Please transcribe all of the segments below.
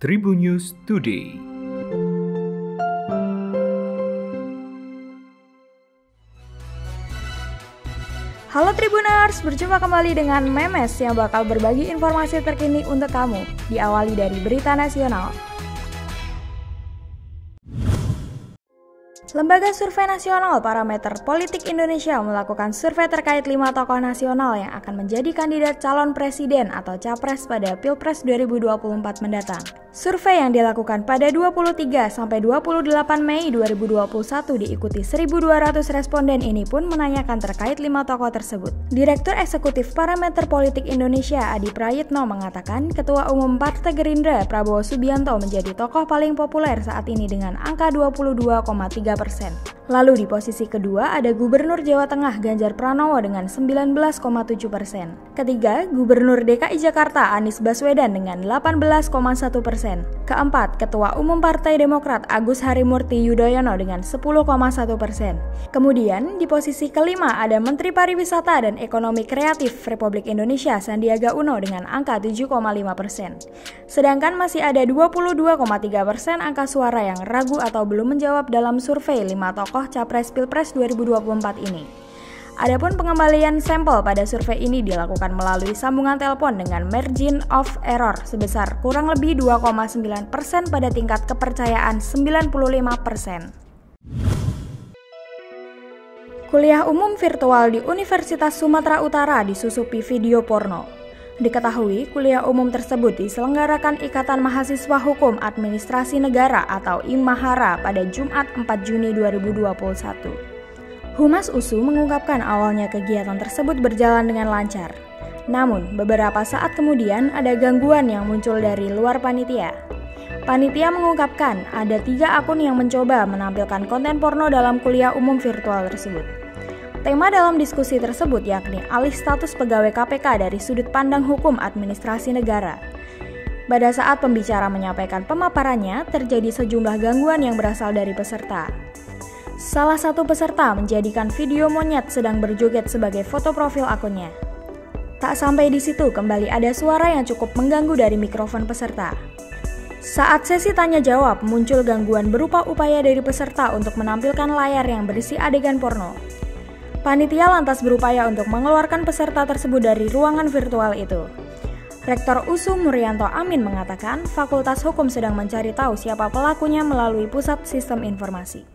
Tribun News Today. Halo Tribuners, berjumpa kembali dengan Memes yang bakal berbagi informasi terkini untuk kamu. Diawali dari berita nasional. Lembaga Survei Nasional Parameter Politik Indonesia melakukan survei terkait 5 tokoh nasional yang akan menjadi kandidat calon presiden atau capres pada Pilpres 2024 mendatang. Survei yang dilakukan pada 23 sampai 28 Mei 2021 diikuti 1.200 responden ini pun menanyakan terkait 5 tokoh tersebut. Direktur Eksekutif Parameter Politik Indonesia Adi Prayitno mengatakan Ketua Umum Partai Gerindra Prabowo Subianto menjadi tokoh paling populer saat ini dengan angka 22,3%. Lalu di posisi kedua ada Gubernur Jawa Tengah Ganjar Pranowo dengan 19,7%. Ketiga, Gubernur DKI Jakarta Anies Baswedan dengan 18,1%. Keempat, Ketua Umum Partai Demokrat Agus Harimurti Yudhoyono dengan 10,1%. Kemudian di posisi kelima ada Menteri Pariwisata dan Ekonomi Kreatif Republik Indonesia Sandiaga Uno dengan angka 7,5%. Sedangkan masih ada 22,3% angka suara yang ragu atau belum menjawab dalam survei 5 tokoh Capres Pilpres 2024 ini. Adapun pengembalian sampel pada survei ini dilakukan melalui sambungan telepon dengan margin of error sebesar kurang lebih 2,9% pada tingkat kepercayaan 95%. Kuliah umum virtual di Universitas Sumatera Utara disusupi video porno. Diketahui, kuliah umum tersebut diselenggarakan Ikatan Mahasiswa Hukum Administrasi Negara atau IMAHARA pada Jumat 4 Juni 2021. Humas USU mengungkapkan awalnya kegiatan tersebut berjalan dengan lancar. Namun, beberapa saat kemudian ada gangguan yang muncul dari luar panitia. Panitia mengungkapkan ada 3 akun yang mencoba menampilkan konten porno dalam kuliah umum virtual tersebut. Tema dalam diskusi tersebut yakni alih status pegawai KPK dari sudut pandang hukum administrasi negara. Pada saat pembicara menyampaikan pemaparannya, terjadi sejumlah gangguan yang berasal dari peserta. Salah satu peserta menjadikan video monyet sedang berjoget sebagai foto profil akunnya. Tak sampai di situ, kembali ada suara yang cukup mengganggu dari mikrofon peserta. Saat sesi tanya jawab, muncul gangguan berupa upaya dari peserta untuk menampilkan layar yang berisi adegan porno. Panitia lantas berupaya untuk mengeluarkan peserta tersebut dari ruangan virtual itu. Rektor USU Muryanto Amin mengatakan Fakultas Hukum sedang mencari tahu siapa pelakunya melalui Pusat Sistem Informasi.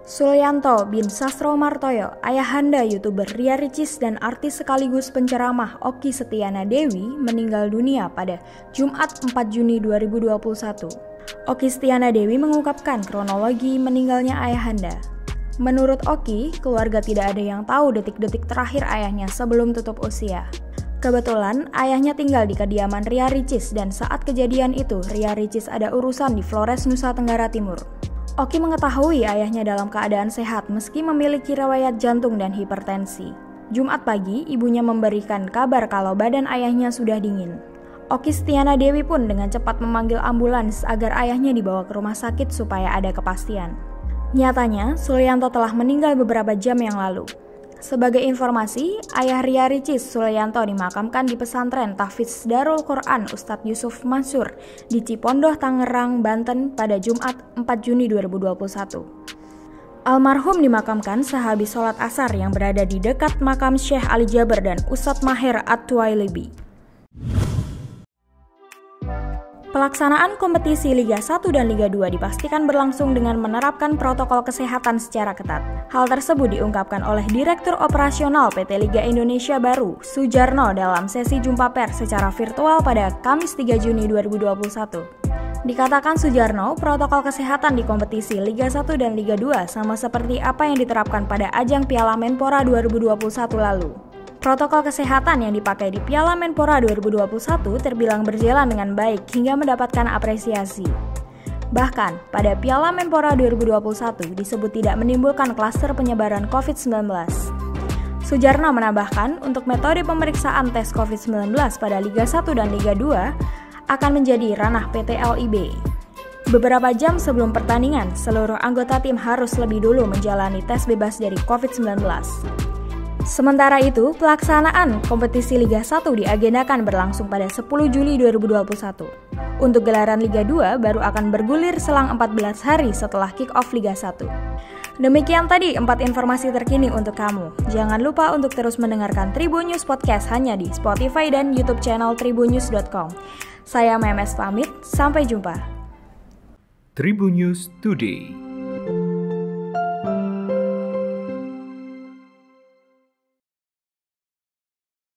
Sulyanto bin Sastromartoyo, ayahanda YouTuber Ria Ricis dan artis sekaligus penceramah Okky Setiana Dewi meninggal dunia pada Jumat 4 Juni 2021. Okky Setiana Dewi mengungkapkan kronologi meninggalnya ayahanda. Menurut Okky, keluarga tidak ada yang tahu detik-detik terakhir ayahnya sebelum tutup usia. Kebetulan, ayahnya tinggal di kediaman Ria Ricis dan saat kejadian itu, Ria Ricis ada urusan di Flores, Nusa Tenggara Timur. Okky mengetahui ayahnya dalam keadaan sehat meski memiliki riwayat jantung dan hipertensi. Jumat pagi, ibunya memberikan kabar kalau badan ayahnya sudah dingin. Okky Setiana Dewi pun dengan cepat memanggil ambulans agar ayahnya dibawa ke rumah sakit supaya ada kepastian. Nyatanya, Sulyanto telah meninggal beberapa jam yang lalu. Sebagai informasi, ayah Ria Ricis, Sulyanto dimakamkan di pesantren Tahfidz Darul Quran Ustadz Yusuf Mansur di Cipondoh, Tangerang, Banten pada Jumat 4 Juni 2021. Almarhum dimakamkan sehabis sholat asar yang berada di dekat makam Syekh Ali Jaber dan Ustadz Maher At-Tuwailibi. Pelaksanaan kompetisi Liga 1 dan Liga 2 dipastikan berlangsung dengan menerapkan protokol kesehatan secara ketat. Hal tersebut diungkapkan oleh Direktur Operasional PT Liga Indonesia Baru, Sujarno dalam sesi jumpa pers secara virtual pada Kamis 3 Juni 2021. Dikatakan Sujarno, protokol kesehatan di kompetisi Liga 1 dan Liga 2 sama seperti apa yang diterapkan pada ajang Piala Menpora 2021 lalu. Protokol kesehatan yang dipakai di Piala Menpora 2021 terbilang berjalan dengan baik hingga mendapatkan apresiasi. Bahkan, pada Piala Menpora 2021 disebut tidak menimbulkan klaster penyebaran COVID-19. Sujarno menambahkan, untuk metode pemeriksaan tes COVID-19 pada Liga 1 dan Liga 2 akan menjadi ranah PT LIB. Beberapa jam sebelum pertandingan, seluruh anggota tim harus lebih dulu menjalani tes bebas dari COVID-19. Sementara itu, pelaksanaan kompetisi Liga 1 diagendakan berlangsung pada 10 Juli 2021. Untuk gelaran Liga 2 baru akan bergulir selang 14 hari setelah kick-off Liga 1. Demikian tadi 4 informasi terkini untuk kamu. Jangan lupa untuk terus mendengarkan Tribun News Podcast hanya di Spotify dan YouTube channel tribunnews.com. Saya Memes pamit, sampai jumpa. Tribun News Today.